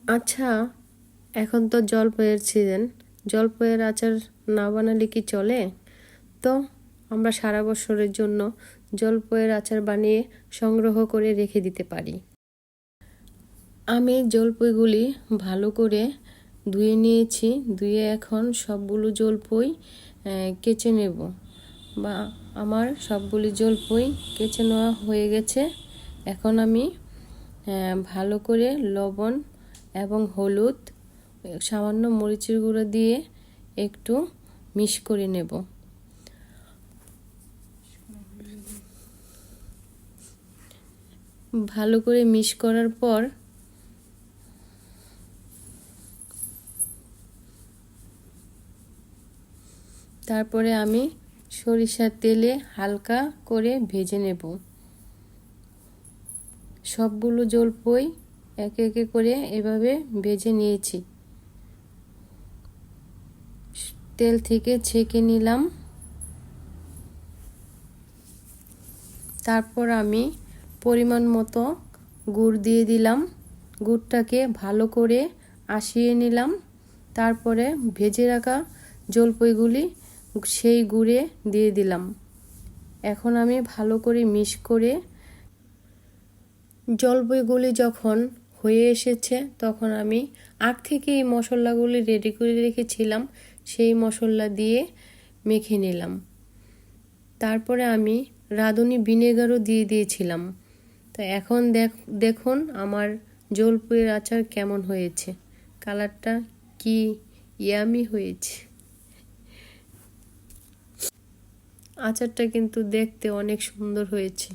আচ্ছা, এখন তো জলপাইয়ের সিজন। জলপাইয়ের আচার না বানালে কি চলে? তো আমরা সারা বছরের জন্য জলপাইয়ের আচার বানিয়ে সংগ্রহ করে রেখে দিতে পারি। আমি জলপাইগুলি ভালো করে ধুয়ে নিয়েছি। ধুয়ে এখন সবগুলো জলপাই কেচে নেব। বা আমার সবগুলি জলপাই কেচে নেওয়া হয়ে গেছে। এখন আমি ভালো করে লবণ এবং হলুদ, সামান্য মরিচের গুঁড়ো দিয়ে একটু মিক্স করে নেব। ভালো করে মিক্স করার পর তারপরে আমি সরিষার তেলে হালকা করে ভেজে নেব। সবগুলো জলপাই একে একে করে এভাবে ভেজে নিয়েছি। তেল থেকে ছেঁকে নিলাম। তারপর আমি পরিমাণ মতো গুড় দিয়ে দিলাম। গুড়টাকে ভালো করে আঁশিয়ে নিলাম। তারপরে ভেজে রাখা জলপাইগুলি সেই গুড়ে দিয়ে দিলাম। এখন আমি ভালো করে মিক্স করে জলপাইগুলি যখন হয়ে এসেছে তখন আমি আগ থেকে এই মশলাগুলি রেডি করে রেখেছিলাম, সেই মশলা দিয়ে মেখে নিলাম। তারপরে আমি রাঁধুনি ভিনেগারও দিয়ে দিয়েছিলাম। তো এখন দেখুন আমার জলপাইয়ের আচার কেমন হয়েছে। কালারটা কি ইয়ামি হয়েছে। আচারটা কিন্তু দেখতে অনেক সুন্দর হয়েছে।